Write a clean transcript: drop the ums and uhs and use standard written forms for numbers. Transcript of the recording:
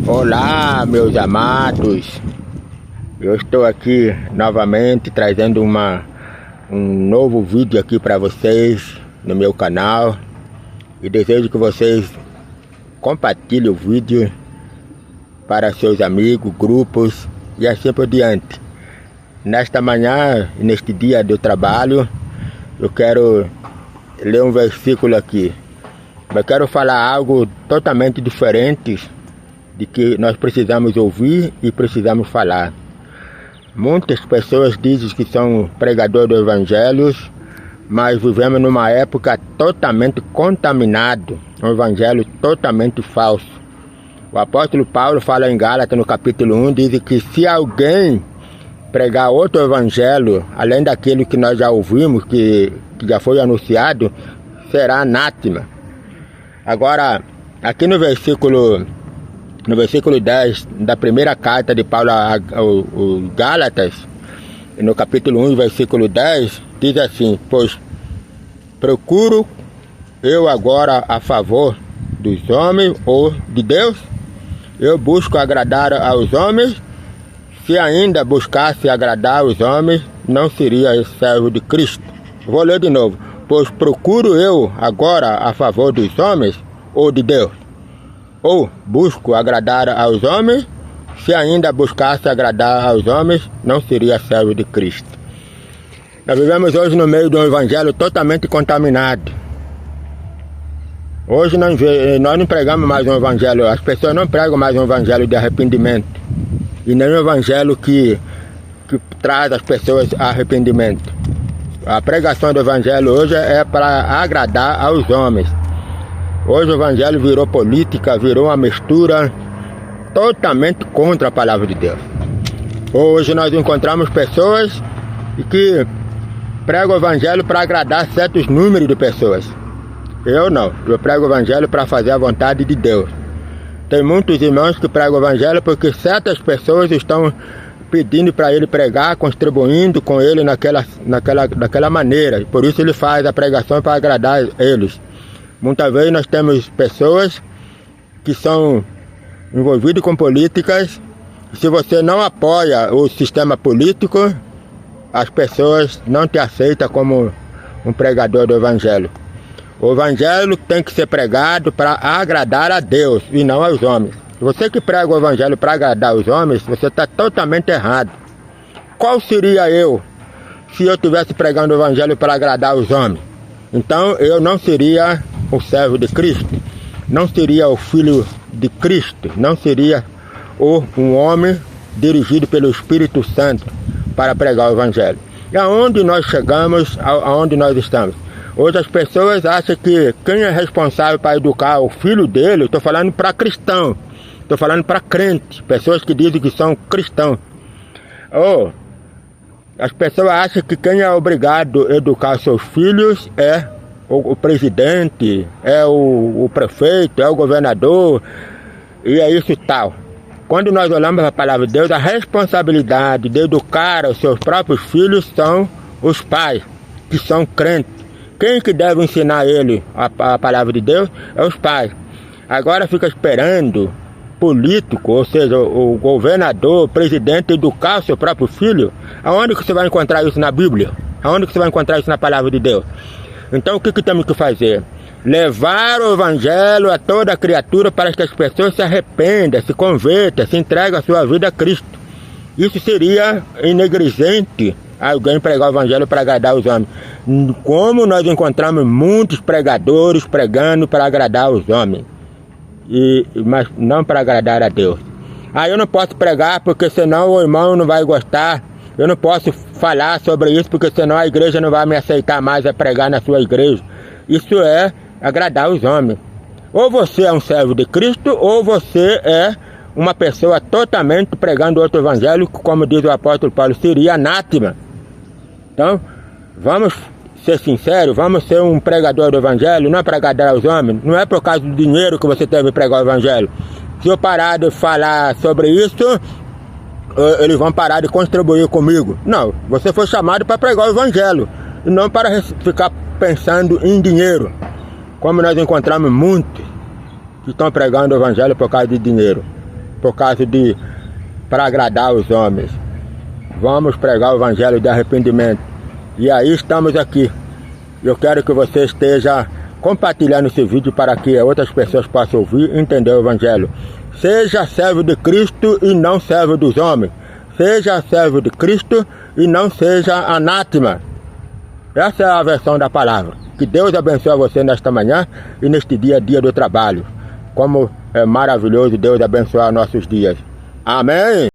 Olá, meus amados, eu estou aqui novamente trazendo um novo vídeo aqui para vocês no meu canal e desejo que vocês compartilhem o vídeo para seus amigos, grupos e assim por diante. Nesta manhã, neste dia do trabalho, eu quero ler um versículo aqui. Eu quero falar algo totalmente diferente de que nós precisamos ouvir e precisamos falar. Muitas pessoas dizem que são pregadores do evangelho, mas vivemos numa época totalmente contaminada, um evangelho totalmente falso. O apóstolo Paulo fala em Gálatas no capítulo 1, diz que se alguém pregar outro evangelho, além daquele que nós já ouvimos, que já foi anunciado, será anátema. Agora, aqui no versículo 10 da primeira carta de Paulo aos Gálatas, no capítulo 1, versículo 10, diz assim: pois procuro eu agora a favor dos homens ou de Deus? Eu busco agradar aos homens? Se ainda buscasse agradar aos homens, não seria servo de Cristo. Vou ler de novo. Pois procuro eu agora a favor dos homens ou de Deus? Ou busco agradar aos homens? Se ainda buscasse agradar aos homens, não seria servo de Cristo. Nós vivemos hoje no meio de um evangelho totalmente contaminado. Hoje nós não pregamos mais um evangelho, as pessoas não pregam mais um evangelho de arrependimento. E nem um evangelho que traz as pessoas a arrependimento. A pregação do evangelho hoje é para agradar aos homens. Hoje o evangelho virou política, virou uma mistura totalmente contra a palavra de Deus. Hoje nós encontramos pessoas que pregam o evangelho para agradar certos números de pessoas. Eu não, eu prego o evangelho para fazer a vontade de Deus. Tem muitos irmãos que pregam o evangelho porque certas pessoas estão pedindo para ele pregar, contribuindo com ele daquela maneira. Por isso ele faz a pregação para agradar eles. Muitas vezes nós temos pessoas que são envolvidas com políticas. Se você não apoia o sistema político, as pessoas não te aceitam como um pregador do evangelho. O evangelho tem que ser pregado para agradar a Deus e não aos homens. Você que prega o evangelho para agradar os homens, você está totalmente errado. Qual seria eu se eu estivesse pregando o evangelho para agradar os homens? Então eu não seria o servo de Cristo, não seria o filho de Cristo, não seria um homem dirigido pelo Espírito Santo para pregar o evangelho. E aonde nós chegamos, aonde nós estamos? Hoje as pessoas acham que quem é responsável para educar o filho dele, estou falando para cristão, estou falando para crente, pessoas que dizem que são cristãos. As pessoas acham que quem é obrigado a educar seus filhos é o presidente, é o prefeito, é o governador, e é isso e tal. Quando nós olhamos a palavra de Deus, a responsabilidade de educar os seus próprios filhos são os pais, que são crentes. Quem que deve ensinar ele a palavra de Deus é os pais. Agora fica esperando político, ou seja, o governador, o presidente, educar o seu próprio filho. Aonde que você vai encontrar isso na Bíblia? Aonde que você vai encontrar isso na palavra de Deus? Então o que temos que fazer? Levar o evangelho a toda a criatura para que as pessoas se arrependam, se convertam, se entreguem a sua vida a Cristo. Isso seria negligente alguém pregar o evangelho para agradar os homens. Como nós encontramos muitos pregadores pregando para agradar os homens, mas não para agradar a Deus. Eu não posso pregar porque senão o irmão não vai gostar. Eu não posso falar sobre isso porque senão a igreja não vai me aceitar mais a pregar na sua igreja. Isso é agradar os homens. Ou você é um servo de Cristo, ou você é uma pessoa totalmente pregando outro evangelho, como diz o apóstolo Paulo, seria anátema. Então, vamos ser sinceros, vamos ser um pregador do evangelho, não é para agradar aos homens, não é por causa do dinheiro que você deve pregar o evangelho. Se eu parar de falar sobre isso, eles vão parar de contribuir comigo. Não, você foi chamado para pregar o evangelho, e não para ficar pensando em dinheiro, como nós encontramos muitos que estão pregando o evangelho por causa de dinheiro. por causa para agradar os homens. Vamos pregar o evangelho de arrependimento. E aí estamos aqui. Eu quero que você esteja compartilhando esse vídeo para que outras pessoas possam ouvir e entender o evangelho. Seja servo de Cristo e não servo dos homens. Seja servo de Cristo e não seja anátema. Essa é a versão da palavra. Que Deus abençoe você nesta manhã e neste dia do trabalho. Como é maravilhoso Deus abençoar nossos dias. Amém?